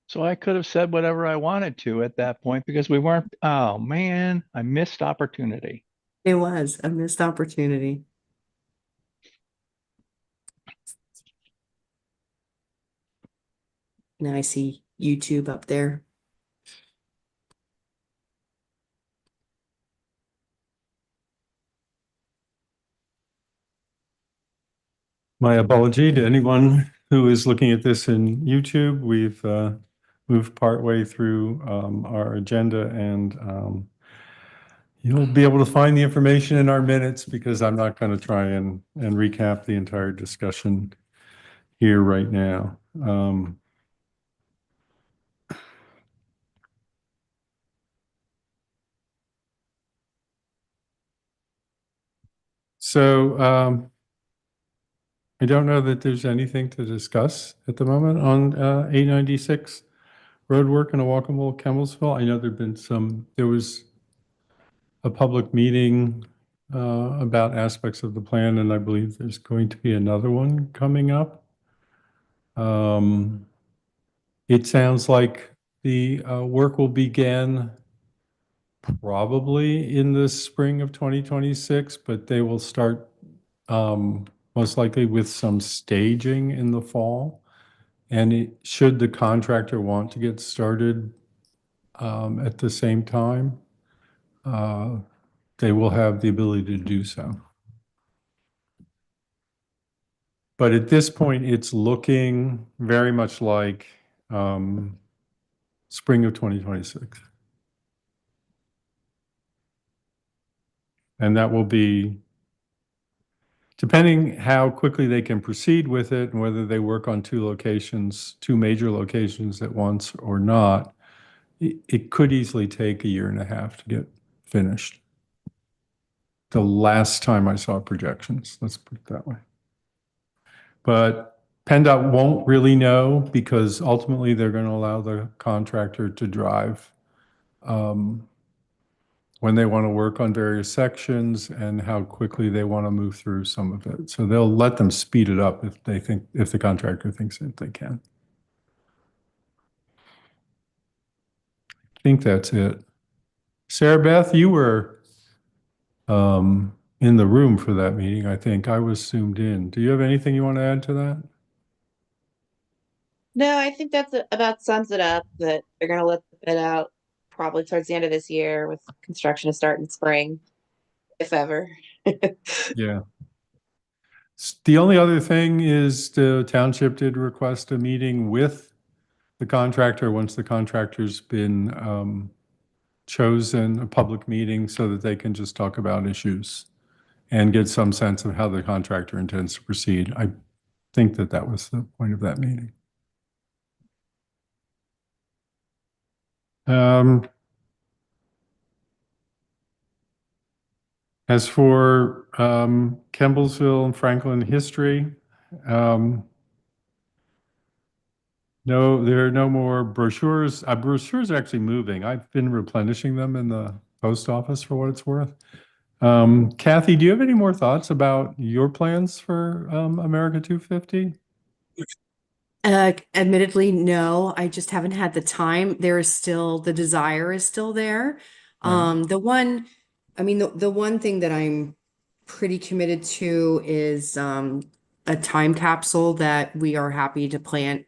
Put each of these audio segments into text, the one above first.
So I could have said whatever I wanted to at that point because we weren't, oh man, I missed opportunity. It was a missed opportunity. Now I see YouTube up there. My apology to anyone who is looking at this in YouTube. We've moved partway through our agenda, and you'll be able to find the information in our minutes because I'm not going to try and recap the entire discussion here right now. So I don't know that there's anything to discuss at the moment on 896 roadwork in a walkable Campbellsville. I know there was a public meeting about aspects of the plan, and I believe there's going to be another one coming up. It sounds like the work will begin probably in the spring of 2026, but they will start most likely with some staging in the fall. And should the contractor want to get started at the same time, they will have the ability to do so. But at this point, it's looking very much like spring of 2026. And that will be, depending how quickly they can proceed with it and whether they work on two major locations at once or not, it could easily take a year and a half to get finished. The last time I saw projections, let's put it that way. But PennDOT won't really know because ultimately they're going to allow the contractor to drive when they want to work on various sections and how quickly they want to move through some of it. So they'll let them speed it up if the contractor thinks that they can. I think that's it. Sarah Beth, you were in the room for that meeting, I think. I was zoomed in. Do you have anything you want to add to that? No, I think that's about sums it up that they're going to let the bid out probably towards the end of this year with construction to start in spring, if ever. Yeah. The only other thing is the township did request a meeting with the contractor once the contractor's been chosen, a public meeting, so that they can just talk about issues and get some sense of how the contractor intends to proceed. I think that that was the point of that meeting. As for Campbellsville and Franklin history, no, there are no more brochures. Brochures are actually moving. I've been replenishing them in the post office for what it's worth. Kathy, do you have any more thoughts about your plans for America 250? Admittedly, no, I just haven't had the time. There is still, the desire is still there. Right. The one thing that I'm pretty committed to is a time capsule that we are happy to plant,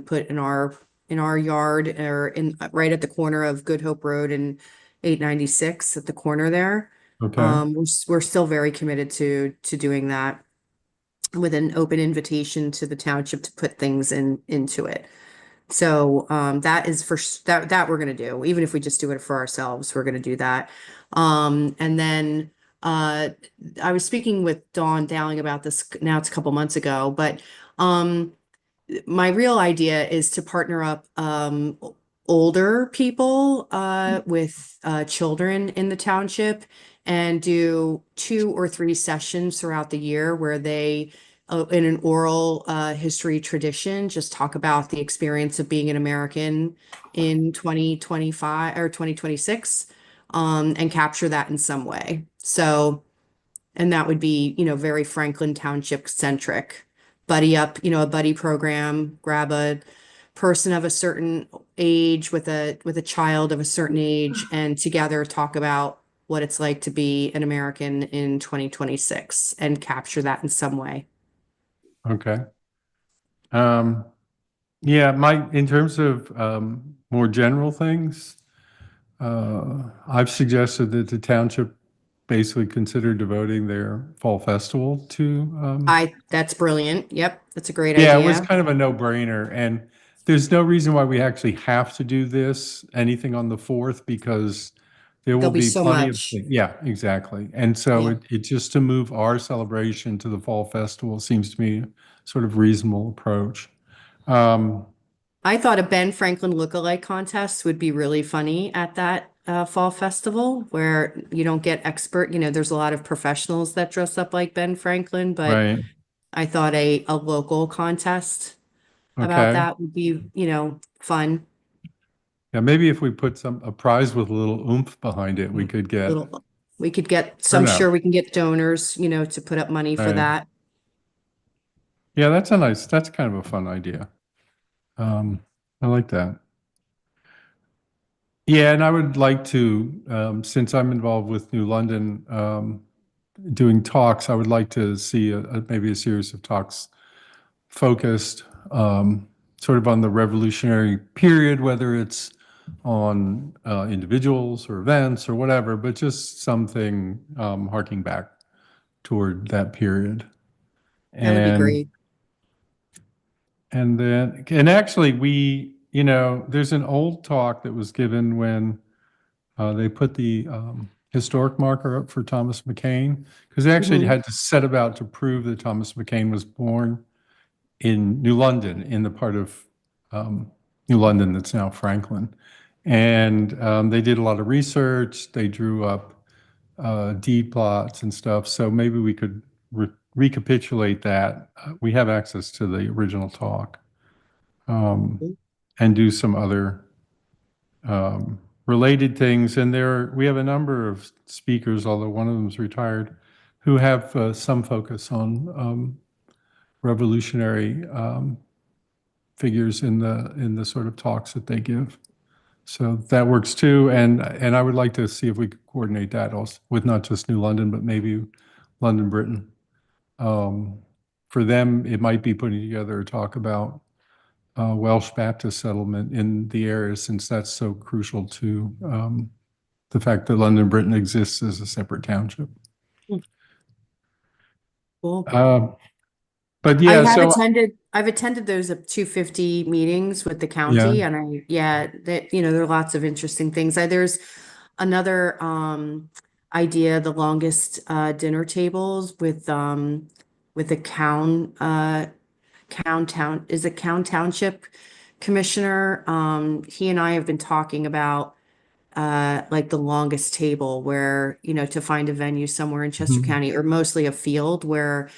put in our yard or in right at the corner of Good Hope Road and 896 at the corner there. Okay. We're still very committed to doing that with an open invitation to the township to put things into it. So that is that we're gonna do. Even if we just do it for ourselves, we're gonna do that. And then I was speaking with Dawn Dowling about this now it's a couple months ago, but my real idea is to partner up older people with children in the township and do 2 or 3 sessions throughout the year where they in an oral history tradition just talk about the experience of being an American in 2025 or 2026 and capture that in some way. So, and that would be, very Franklin Township centric. Buddy up, a buddy program, grab a person of a certain age with a child of a certain age, and together talk about what it's like to be an American in 2026 and capture that in some way. Okay. Um, yeah, in terms of more general things, I've suggested that the township basically consider devoting their fall festival to That's brilliant. Yep, that's a great yeah, it was idea. kind of a no-brainer, and there's no reason why we actually have to do this, anything on the 4th, because there will There'll be be so plenty of, much. yeah, exactly. And so Yeah. it just to move our celebration to the fall festival seems to me sort of reasonable approach. Um, I thought a Ben Franklin lookalike contest would be really funny at that fall festival where you don't get expert, there's a lot of professionals that dress up like Ben Franklin, but right, I thought a local contest about okay. that would be, fun. Yeah, maybe if we put a prize with a little oomph behind it, we could get Little, we could get, so I'm sure turnout. we can get donors, to put up money for Right. that. Yeah, that's kind of a fun idea. I like that. Yeah, and I would like to, since I'm involved with New London, doing talks, I would like to see maybe a series of talks focused sort of on the revolutionary period, whether it's on individuals or events or whatever, but just something harking back toward that period. That would be And great. and actually there's an old talk that was given when they put the historic marker up for Thomas McCain, because they actually Mhm. had to set about to prove that Thomas McCain was born in New London, in the part of New London that's now Franklin. And they did a lot of research. They drew up deed plots and stuff. So maybe we could recapitulate that. We have access to the original talk, and do some other related things. And we have a number of speakers, although one of them is retired, who have some focus on revolutionary figures in the sort of talks that they give. So that works too. And I would like to see if we could coordinate that also with not just New London, but maybe London, Britain. For them, it might be putting together a talk about Welsh Baptist settlement in the area, since that's so crucial to the fact that London, Britain exists as a separate township. Cool. But yeah, so I've attended those 250 meetings with the yeah, county, and there are lots of interesting things. There's another idea, the longest dinner tables with the Cown Township Commissioner. He and I have been talking about like the longest table where, to find a venue somewhere in Chester Mhm. County, or mostly a field where,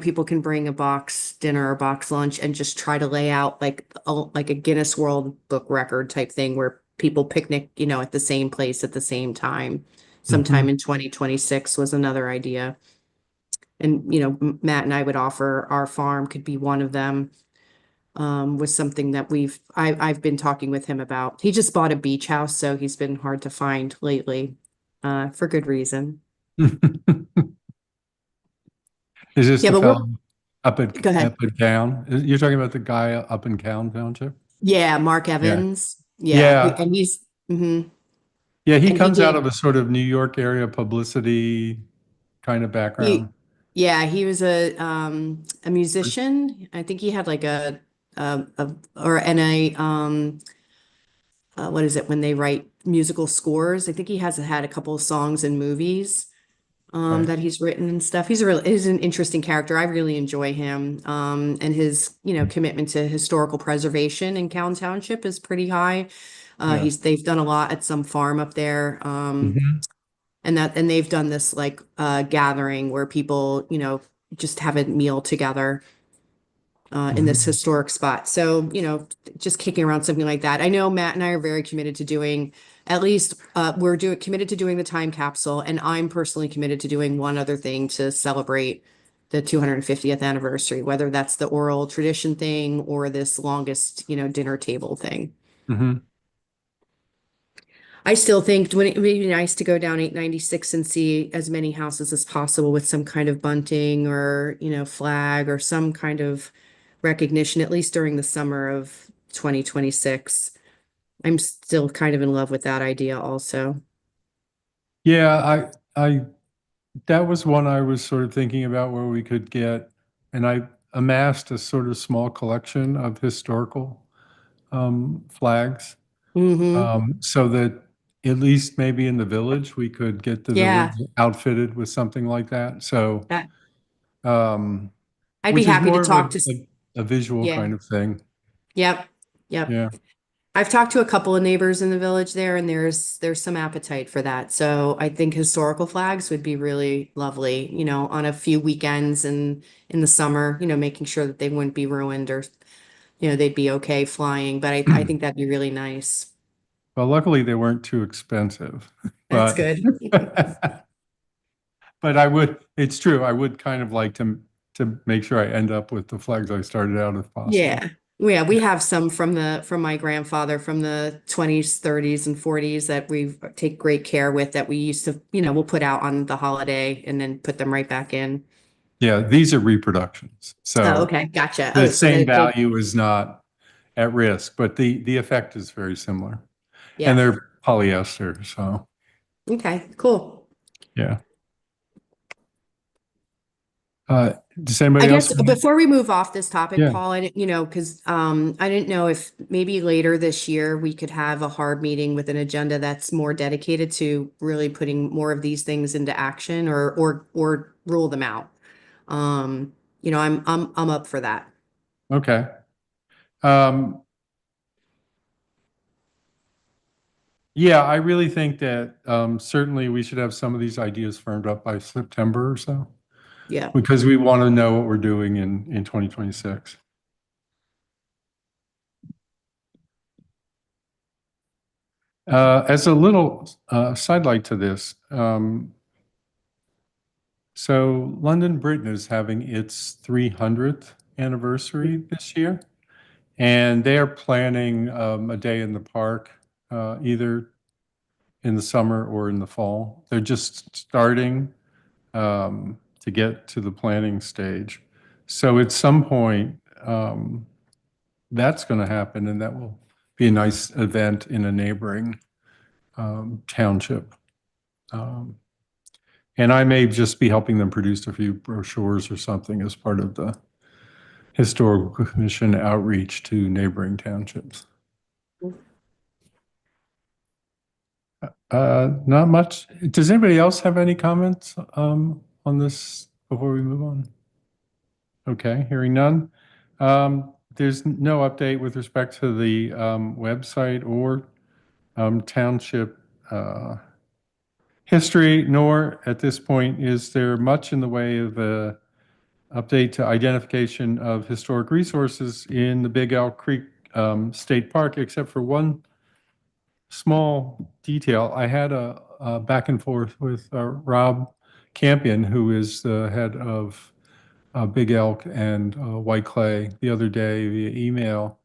people can bring a box dinner or box lunch and just try to lay out like a Guinness World Book record type thing where people picnic, at the same place at the same time. Sometime Mhm. in 2026 was another idea. And, Matt and I would offer our farm could be one of them. Was something that I've been talking with him about. He just bought a beach house, so he's been hard to find lately, for good reason. Is this Yeah, the but fellow up at go ahead. Cowan? You're talking about the guy up in Cowan Township? Yeah, Mark Yeah. Evans. Yeah, Yeah. and he's Yeah, he and he comes out did of a sort of New York area publicity kind of he background. yeah, he was a musician. I think he had like a or and a what is it when they write musical scores? I think he has had a couple of songs in movies Right. that he's written and stuff. He's an interesting character. I really enjoy him. And his, commitment to historical preservation in Cowan Township is pretty high. Yeah. They've done a lot at some farm up there. Mhm. And they've done this like gathering where people, just have a meal together in this Mhm. historic spot. So, just kicking around something like that. I know Matt and I are very committed to doing at least committed to doing the time capsule, and I'm personally committed to doing one other thing to celebrate the 250th anniversary, whether that's the oral tradition thing or this longest, dinner table thing. Mhm. I still think it would be nice to go down 896 and see as many houses as possible with some kind of bunting or, flag or some kind of recognition, at least during the summer of 2026. I'm still kind of in love with that idea also. Yeah, that was one I was sort of thinking about where we could get, and I amassed a sort of small collection of historical flags, so that at least maybe in the village, we could get the Yeah. village outfitted with something like that. So, That- um, I'd be which is happy to more of talk to, a visual yeah, kind of thing. yep, yep. Yeah. I've talked to a couple of neighbors in the village there, and there's some appetite for that. So I think historical flags would be really lovely, on a few weekends and in the summer, making sure that they wouldn't be ruined or, they'd be okay flying. But I think that'd be really nice. Well, luckily they weren't too expensive, That's but good. but it's true. I would kind of like to make sure I end up with the flags I started out if possible. Yeah. Yeah, we have some from my grandfather from the 20s, 30s, and 40s that we take great care with that we used to, we'll put out on the holiday and then put them right back in. Yeah, these are reproductions. Oh, So okay, gotcha. the Oh, so same they value is not at risk, but the effect is very similar. And yeah. they're polyester, so Okay, cool. yeah. Does anybody I else? guess before we move off this topic, Yeah. Paul, I didn't, because I didn't know if maybe later this year we could have a hard meeting with an agenda that's more dedicated to really putting more of these things into action or rule them out. I'm up for that. Okay. Um, yeah, I really think that certainly we should have some of these ideas firmed up by September or so, Yeah. because we want to know what we're doing in 2026. As a little sidelight to this, so London Britain is having its 300th anniversary this year, and they are planning a day in the park, either in the summer or in the fall. They're just starting to get to the planning stage. So at some point, that's going to happen, and that will be a nice event in a neighboring township. And I may just be helping them produce a few brochures or something as part of the Historical Commission outreach to neighboring townships. Not much. Does anybody else have any comments on this before we move on? Okay, hearing none. There's no update with respect to the website or township history, nor at this point is there much in the way of update to identification of historic resources in the Big Elk Creek State Park, except for one small detail. I had a back and forth with Rob Campion, who is the head of Big Elk and White Clay, the other day via email.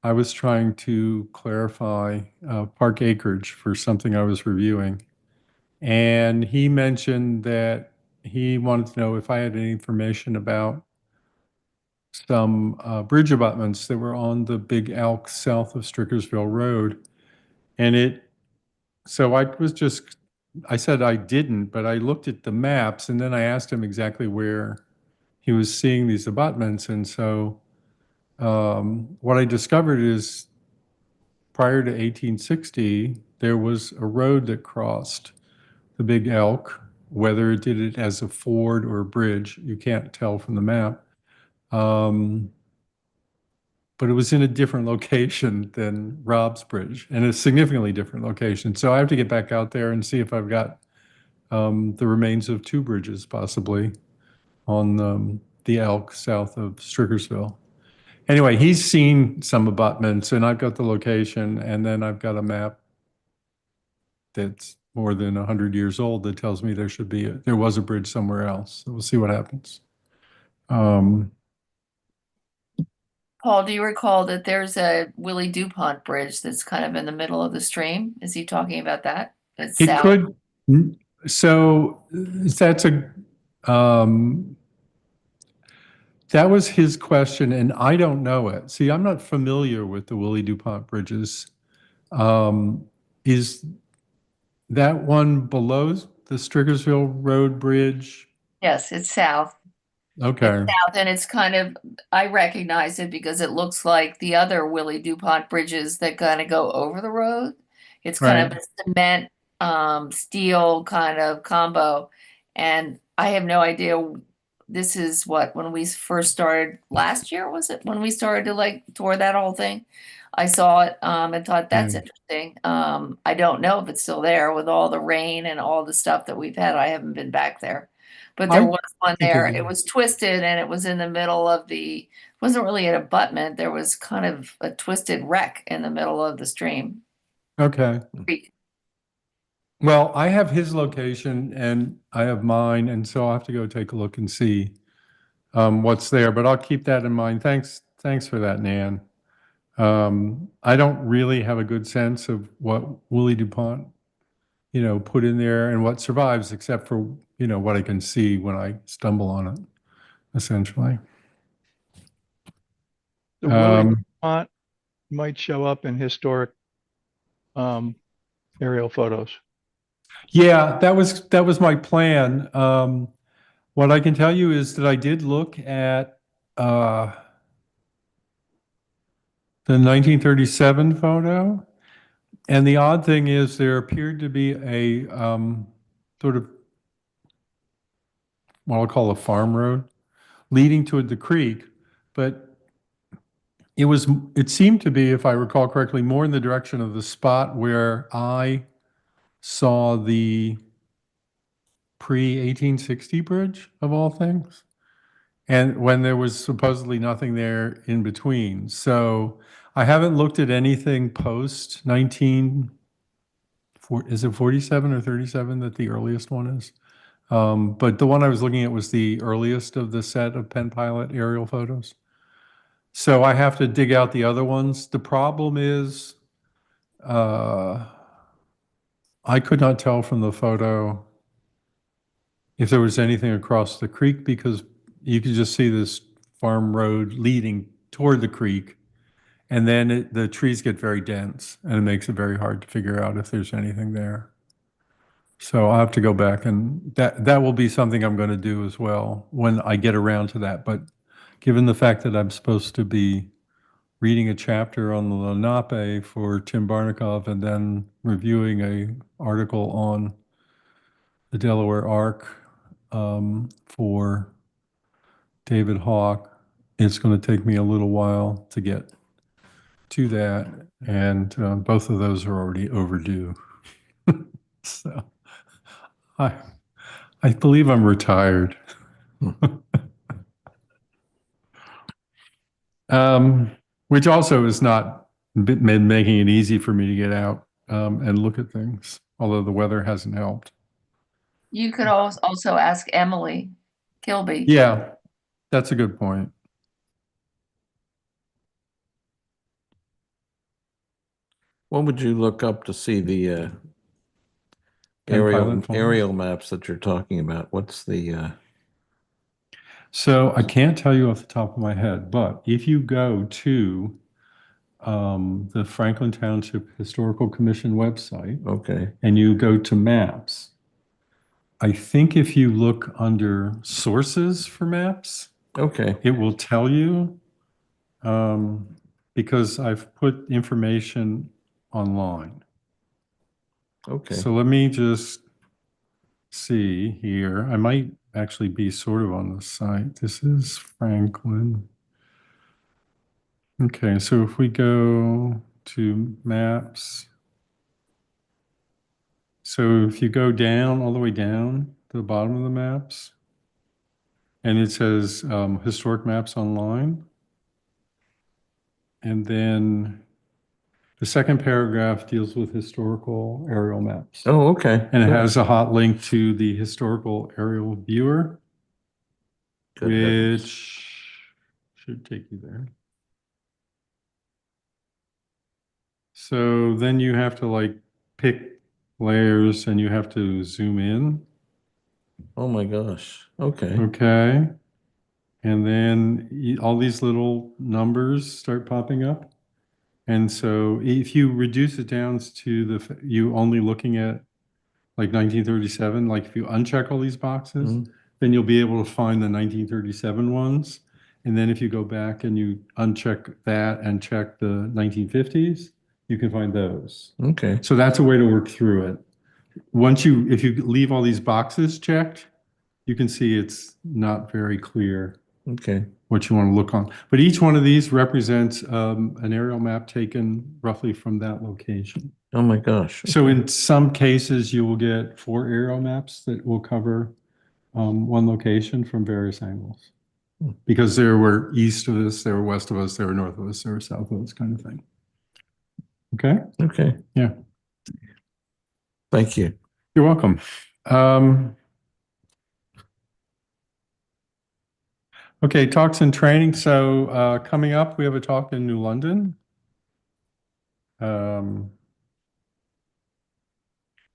I was trying to clarify park acreage for something I was reviewing. And he mentioned that he wanted to know if I had any information about some bridge abutments that were on the Big Elk south of Strickersville Road. And so I said I didn't, but I looked at the maps and then I asked him exactly where he was seeing these abutments. And so what I discovered is prior to 1860, there was a road that crossed the Big Elk. Whether it did it as a ford or a bridge, you can't tell from the map. But it was in a different location than Rob's Bridge, and a significantly different location. So I have to get back out there and see if I've got the remains of two bridges possibly on the Elk south of Strickersville. Anyway, he's seen some abutments, and I've got the location, and then I've got a map that's more than 100 years old that tells me there was a bridge somewhere else. So we'll see what happens. Um, Paul, do you recall that there's a Willie DuPont bridge that's kind of in the middle of the stream? Is he talking about that? It's It south. could, so that's that was his question, and I don't know it. See, I'm not familiar with the Willie DuPont bridges. Is that one below the Striggersville Road Bridge? Yes, it's south. Okay, South, and it's kind of, I recognize it because it looks like the other Willie DuPont bridges that kind of go over the road. It's kind of a cement, steel kind of combo. And I have no idea. This is what, when we first started last year, was it? When we started to like tour that whole thing? I saw it, and thought that's Yeah. interesting. I don't know if it's still there with all the rain and all the stuff that we've had. I haven't been back there. But there I was one think there. it It is. was twisted and it was in the middle of the, wasn't really an abutment. There was kind of a twisted wreck in the middle of the stream. Okay. Creek. Well, I have his location and I have mine, and so I'll have to go take a look and see what's there, but I'll keep that in mind. Thanks for that, Nan. I don't really have a good sense of what Willie DuPont, put in there and what survives, except for, what I can see when I stumble on it, essentially. The Willie Um, DuPont might show up in historic aerial photos. Yeah, that was my plan. What I can tell you is that I did look at the 1937 photo, and the odd thing is there appeared to be a sort of what I'll call a farm road leading to the creek, but it seemed to be, if I recall correctly, more in the direction of the spot where I saw the pre-1860 bridge, of all things, and when there was supposedly nothing there in between. So I haven't looked at anything post 47 or 37 that the earliest one is? But the one I was looking at was the earliest of the set of Penn Pilot aerial photos. So I have to dig out the other ones. The problem is, I could not tell from the photo if there was anything across the creek, because you could just see this farm road leading toward the creek, and then the trees get very dense, and it makes it very hard to figure out if there's anything there. So I'll have to go back, and that will be something I'm going to do as well when I get around to that. But given the fact that I'm supposed to be reading a chapter on the Lenape for Tim Barnikov and then reviewing a article on the Delaware Arc for David Hawk, it's going to take me a little while to get to that, and both of those are already overdue. So I believe I'm retired. Which also is not making it easy for me to get out and look at things, although the weather hasn't helped. You could also ask Emily Kilby. Yeah, that's a good point. What would you look up to see the Pen pilot photos? aerial maps that you're talking about? What's the So I can't tell you off the top of my head, but if you go to the Franklin Township Historical Commission website okay? and you go to maps, I think if you look under sources for maps, Okay. it will tell you, because I've put information online. Okay. So let me just see here. I might actually be sort of on the site. This is Franklin. Okay, so if we go to maps, so if you go down, all the way down to the bottom of the maps, and it says historic maps online. And then the second paragraph deals with historical aerial maps. Oh, okay. And it has a hot link to the historical aerial viewer. Good heavens. which should take you there. So then you have to like pick layers and you have to zoom in. Oh my gosh. Okay. Okay. And then all these little numbers start popping up. And so if you reduce it down to you only looking at like 1937, like if you uncheck all these boxes, Mhm. then you'll be able to find the 1937 ones. And then if you go back and you uncheck that and check the 1950s, you can find those. Okay. So that's a way to work through it. If you leave all these boxes checked, you can see it's not very clear Okay. what you want to look on. But each one of these represents an aerial map taken roughly from that location. Oh my gosh. So in some cases, you will get 4 aerial maps that will cover one location from various angles. Hmm. Because there were east of us, there were west of us, there were north of us, there were south of us, kind of thing. Okay? Okay. Yeah. Thank you. You're welcome. Okay, talks and training. So coming up, we have a talk in New London. Is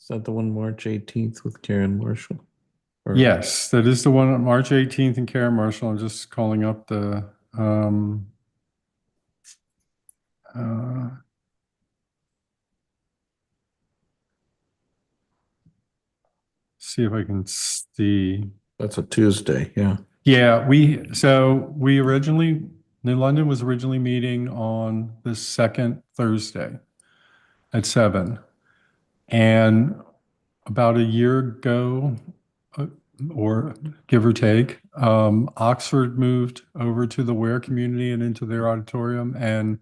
that the one March 18th with Karen Marshall? Or- Yes, that is the one on March 18th in Karen Marshall. I'm just calling up the see if I can see. That's a Tuesday. Yeah. Yeah, New London was originally meeting on the second Thursday at 7. And about a year ago, or give or take, Oxford moved over to the Ware community and into their auditorium, and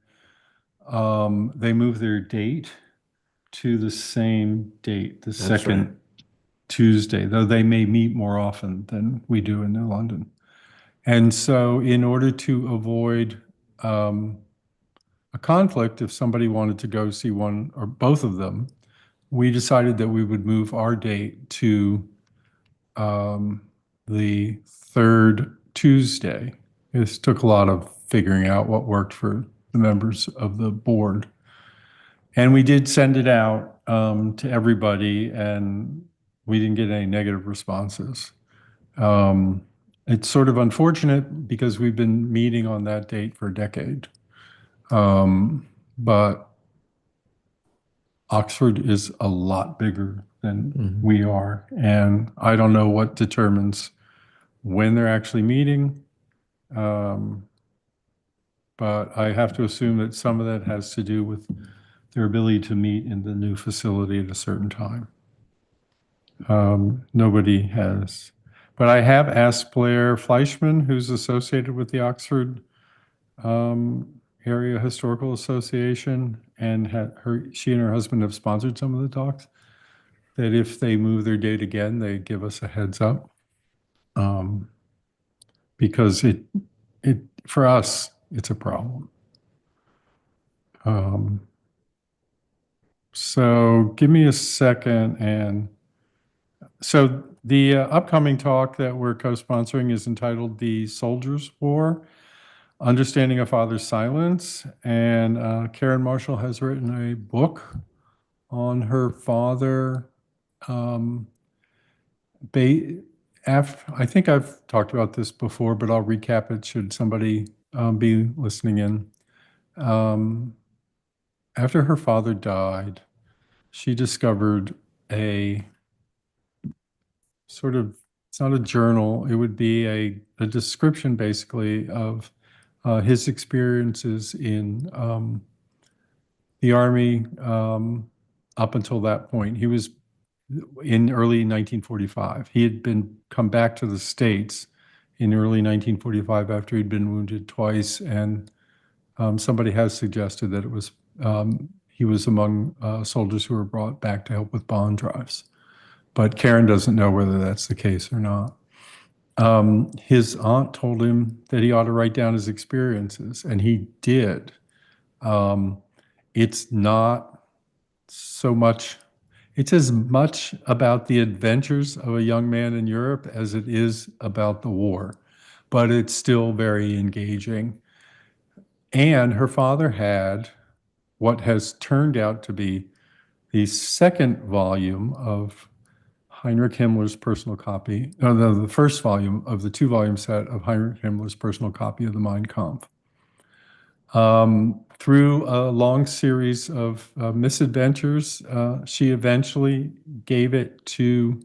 they moved their date to the same date, the That's second right. Tuesday, though they may meet more often than we do in New London. And so in order to avoid a conflict, if somebody wanted to go see one or both of them, we decided that we would move our date to the third Tuesday. This took a lot of figuring out what worked for the members of the board. And we did send it out to everybody, and we didn't get any negative responses. It's sort of unfortunate because we've been meeting on that date for a decade. But Oxford is a lot bigger than we are, and I don't know what determines when they're actually meeting. But I have to assume that some of that has to do with their ability to meet in the new facility at a certain time. Nobody has, but I have asked Blair Fleischman, who's associated with the Oxford Area Historical Association, and she and her husband have sponsored some of the talks, that if they move their date again, they give us a heads up. Because it for us, it's a problem. So give me a second. And so the upcoming talk that we're co-sponsoring is entitled The Soldier's War, Understanding a Father's Silence. And Karen Marshall has written a book on her father. I think I've talked about this before, but I'll recap it should somebody be listening in. After her father died, she discovered a sort of, it's not a journal, it would be a description basically of his experiences in the Army up until that point. He was in early 1945. He had come back to the States in early 1945 after he'd been wounded twice, and somebody has suggested that it was he was among soldiers who were brought back to help with bond drives. But Karen doesn't know whether that's the case or not. His aunt told him that he ought to write down his experiences, and he did. It's not so much, it's as much about the adventures of a young man in Europe as it is about the war. but it's still very engaging. And her father had what has turned out to be the second volume of Heinrich Himmler's personal copy, the first volume of the 2-volume set of Heinrich Himmler's personal copy of the Mein Kampf. Through a long series of misadventures, she eventually gave it to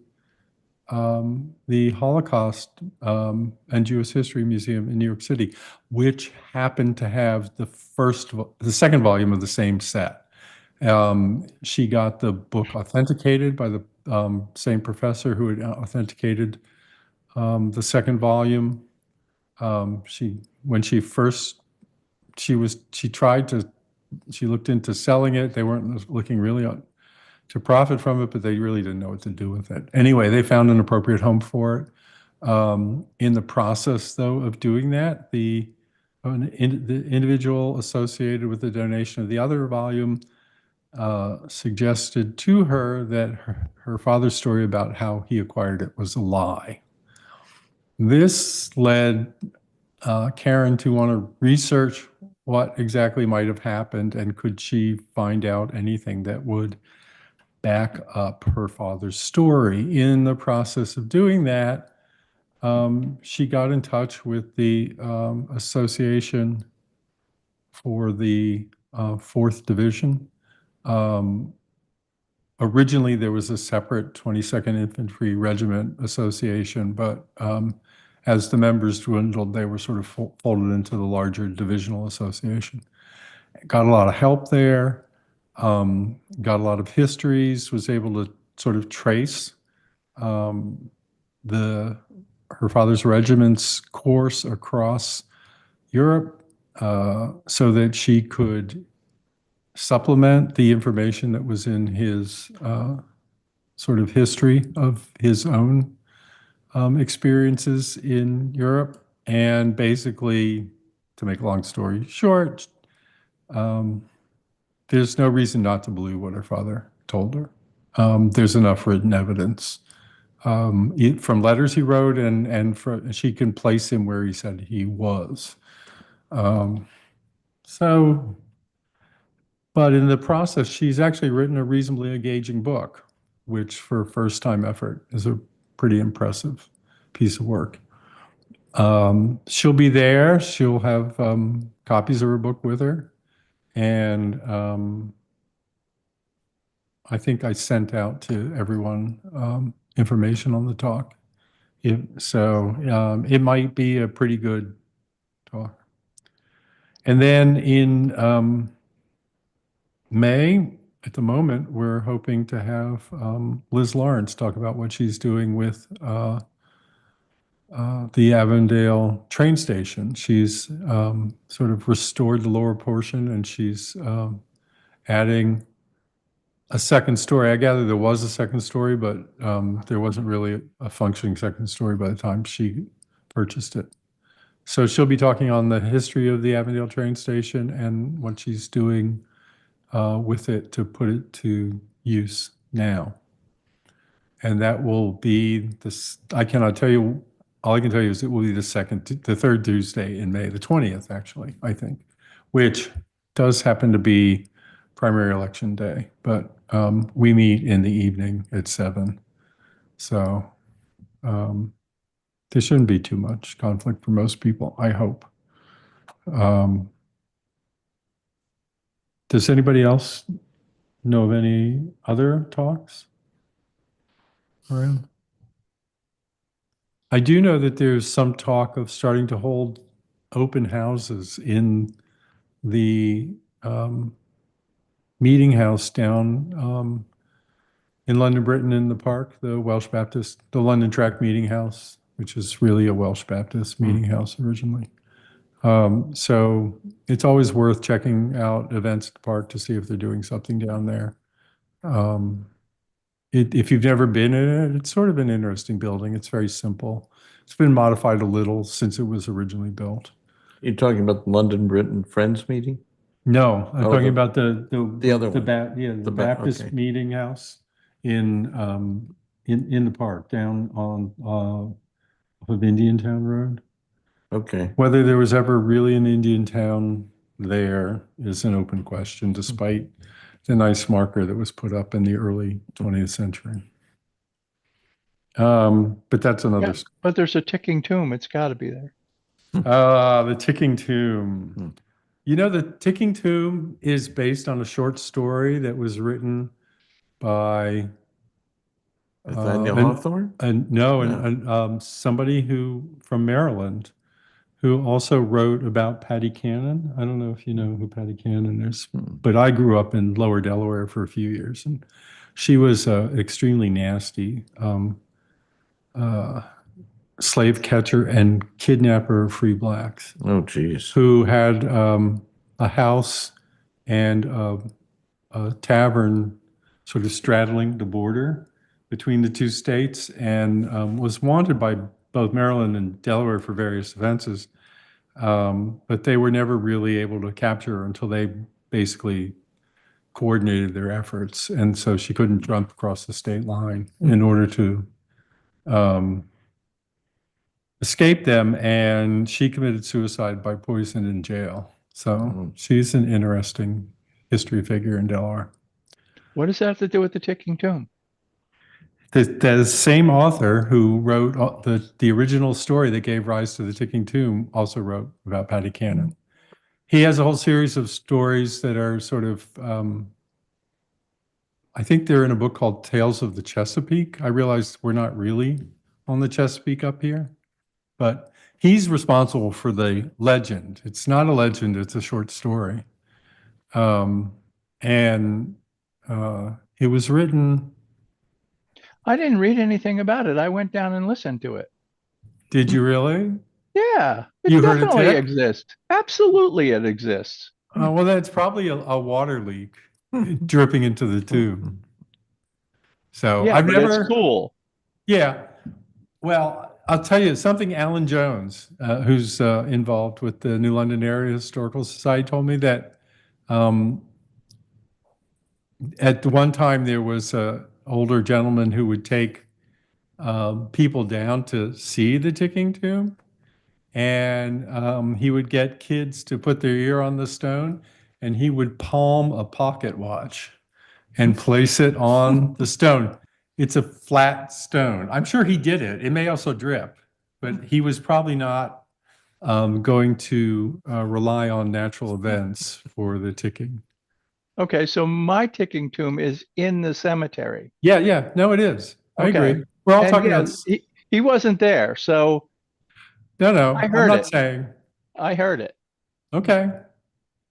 the Holocaust and Jewish History Museum in New York City, which happened to have the second volume of the same set. She got the book authenticated by the same professor who had authenticated the second volume. She looked into selling it. They weren't looking really to profit from it, but they really didn't know what to do with it. Anyway, they found an appropriate home for it. In the process, though, of doing that, the individual associated with the donation of the other volume suggested to her that her father's story about how he acquired it was a lie. This led Karen to want to research what exactly might have happened and could she find out anything that would back up her father's story. In the process of doing that, she got in touch with the Association for the 4th Division. Originally, there was a separate 22nd Infantry Regiment Association, but as the members dwindled, they were sort of folded into the larger divisional association. Got a lot of help there, got a lot of histories, was able to sort of trace her father's regiment's course across Europe so that she could supplement the information that was in his sort of history of his own experiences in Europe. And basically, to make a long story short, there's no reason not to believe what her father told her. There's enough written evidence from letters he wrote, and she can place him where he said he was. But in the process, she's actually written a reasonably engaging book, which for a first-time effort is a pretty impressive piece of work. She'll be there. She'll have copies of her book with her. And I think I sent out to everyone information on the talk. It might be a pretty good talk. And then in May, at the moment, we're hoping to have Liz Lawrence talk about what she's doing with the Avondale train station. She's sort of restored the lower portion, and she's adding a second story. I gather there was a second story, but there wasn't really a functioning second story by the time she purchased it. So she'll be talking on the history of the Avondale train station and what she's doing with it to put it to use now. And that will be this, I cannot tell you, all I can tell you is it will be the third Tuesday in May, the 20th, actually, I think, which does happen to be primary election day, but we meet in the evening at 7. So there shouldn't be too much conflict for most people, I hope. Does anybody else know of any other talks around? I do know that there's some talk of starting to hold open houses in the meeting house down in London, Britain, in the park, the Welsh Baptist, the London Track Meeting House, which is really a Welsh Baptist meeting house originally. So it's always worth checking out events at the park to see if they're doing something down there. If you've never been in it, it's sort of an interesting building. It's very simple. It's been modified a little since it was originally built. You're talking about the London Britain Friends meeting? No, I'm Oh, talking the- about the other one. the Baptist okay. meeting house in the park down on of Indian Town Road. Okay. Whether there was ever really an Indian town there is an open question, despite the nice marker that was put up in the early 20th century. But that's another. Yeah, but there's a ticking tomb. It's got to be there. The Ticking Tomb. You know, the Ticking Tomb is based on a short story that was written by Nathaniel and- Hawthorne? somebody who from Maryland who also wrote about Patty Cannon. I don't know if you know who Patty Cannon is, but I grew up in Lower Delaware for a few years, and she was extremely nasty slave catcher and kidnapper of free blacks Oh, geez. who had a house and a tavern sort of straddling the border between the two states, and was wanted by both Maryland and Delaware for various offenses. But they were never really able to capture her until they basically coordinated their efforts. And so she couldn't jump across the state line in order to escape them. And she committed suicide by poison in jail. So she's an interesting history figure in Delaware. What does that have to do with the ticking tomb? The same author who wrote the original story that gave rise to the Ticking Tomb also wrote about Patty Cannon. He has a whole series of stories that are sort of, I think they're in a book called Tales of the Chesapeake. I realize we're not really on the Chesapeake up here, but he's responsible for the legend. It's not a legend, it's a short story. And it was written. I didn't read anything about it. I went down and listened to it. Did you really? Yeah, it You heard it definitely tick? exists. Absolutely, it exists. Well, that's probably a water leak dripping into the tube. So Yeah, I've but never. it's cool. Yeah. Well, I'll tell you something. Alan Jones, who's involved with the New London Area Historical Society, told me that at one time there was a older gentleman who would take people down to see the Ticking Tomb, and he would get kids to put their ear on the stone, and he would palm a pocket watch and place it on the stone. It's a flat stone. I'm sure he did it. It may also drip, but he was probably not going to rely on natural events for the ticking. Okay, so my ticking tomb is in the cemetery. Yeah. No, it is. I Okay. agree. We're all And talking yeah, about. he wasn't there, so No, I I'm heard not it. saying. I heard it. Okay.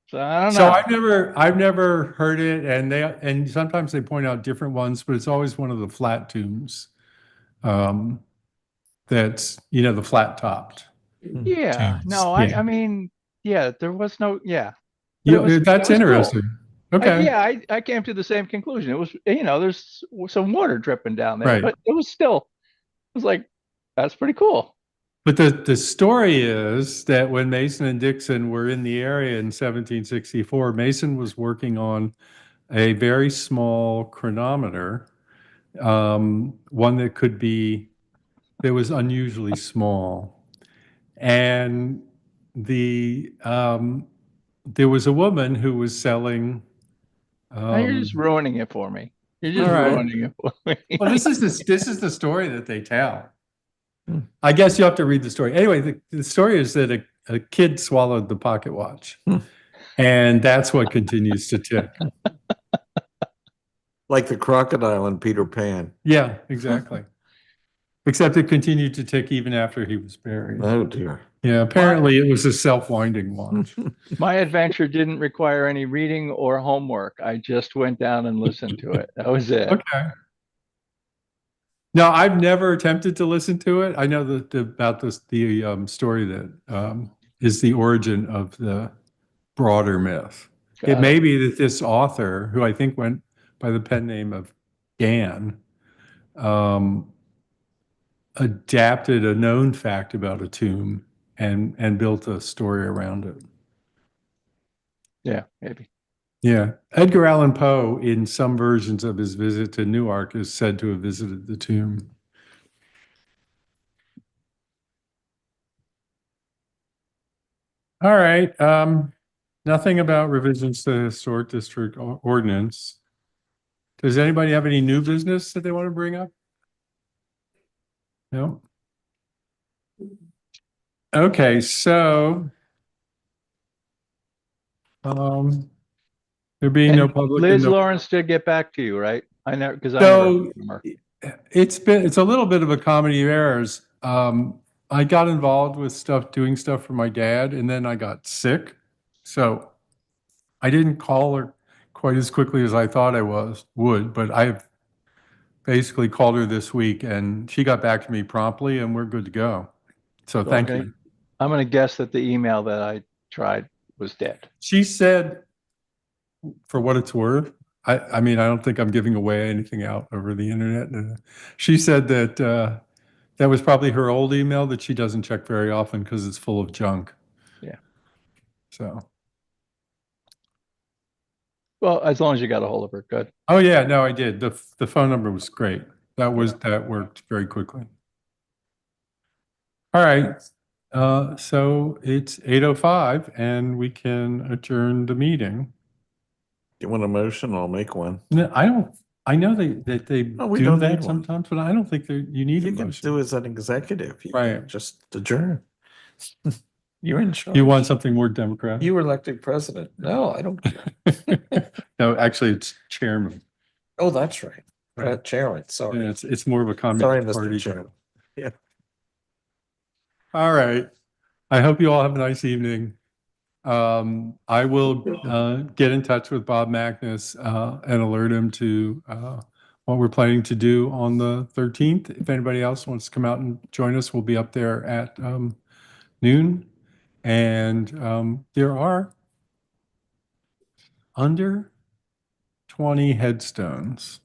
So I don't So know. I've never heard it, and sometimes they point out different ones, but it's always one of the flat tombs. That's the flat topped. Yeah, tombs. no, Yeah. I mean, yeah, there was no, yeah. But it Yeah, was- that's it was cool. interesting. Okay. Yeah, I came to the same conclusion. It was, there's some water dripping down there, Right. but it was like, that's pretty cool. But the story is that when Mason and Dixon were in the area in 1764, Mason was working on a very small chronometer, one that was unusually small. And there was a woman who was selling. Now you're just ruining it for me. You're just all right. ruining it for me. Well, this is the story that they tell. I guess you have to read the story. Anyway, the story is that a kid swallowed the pocket watch, and that's what continues to tick. Like the crocodile in Peter Pan. Yeah, exactly. Except it continued to tick even after he was buried. Oh, dear. Yeah, apparently it was a self-winding watch. My adventure didn't require any reading or homework. I just went down and listened to it. That was it. Okay. No, I've never attempted to listen to it. I know about the story that is the origin of the broader myth. It may be that this author, who I think went by the pen name of Gann, adapted a known fact about a tomb and built a story around it. Yeah, maybe. Yeah. Edgar Allan Poe, in some versions of his visit to Newark, is said to have visited the tomb. All right, nothing about revisions to the historic district ordinance. Does anybody have any new business that they want to bring up? No? Okay, so there being no And public. Liz and no- Lawrence did get back to you, right? I never, because I So never heard from her. it's a little bit of a comedy of errors. I got involved with doing stuff for my dad, and then I got sick. So I didn't call her quite as quickly as I thought I would, but I've basically called her this week and she got back to me promptly and we're good to go. So thank Okay. you. I'm going to guess that the email that I tried was dead. She said, for what it's worth, I mean, I don't think I'm giving away anything out over the internet. She said that that was probably her old email that she doesn't check very often because it's full of junk. Yeah. So. Well, as long as you got a hold of her, good. Oh yeah, no, I did. The phone number was great. That worked very quickly. All right. So it's 8:05 and we can adjourn the meeting. You want a motion? I'll make one. No, I know that they No, we do don't that need one. sometimes, but I don't think you need a You can motion. do as an executive. You Right. can just adjourn. You're in charge. You want something more democratic? You were elected president. No, I don't care. No, actually, it's chairman. Oh, that's right. Chairman, sorry. Yeah, it's more of a Sorry, communist party. Mr. Chairman. Yeah. All right. I hope you all have a nice evening. I will get in touch with Bob Magnus and alert him to what we're planning to do on the 13th. If anybody else wants to come out and join us, we'll be up there at noon. And there are under 20 headstones,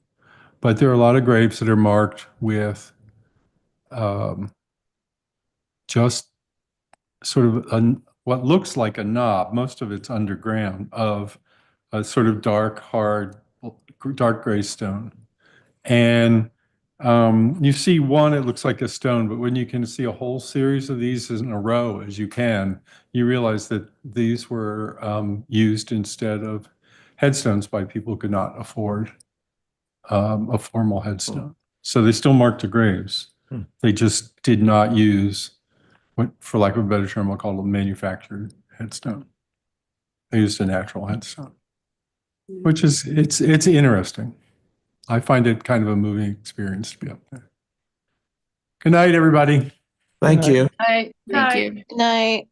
but there are a lot of graves that are marked with just sort of what looks like a knob, most of it's underground, of a sort of dark gray stone. And you see one, it looks like a stone, but when you can see a whole series of these in a row as you can, you realize that these were used instead of headstones by people who could not afford a formal headstone. So they still marked the graves. They just did not use what, for lack of a better term, I'll call it a manufactured headstone. They used a natural headstone, which is, it's interesting. I find it kind of a moving experience to be up there. Good night, everybody. Thank you. Thank you. Good night.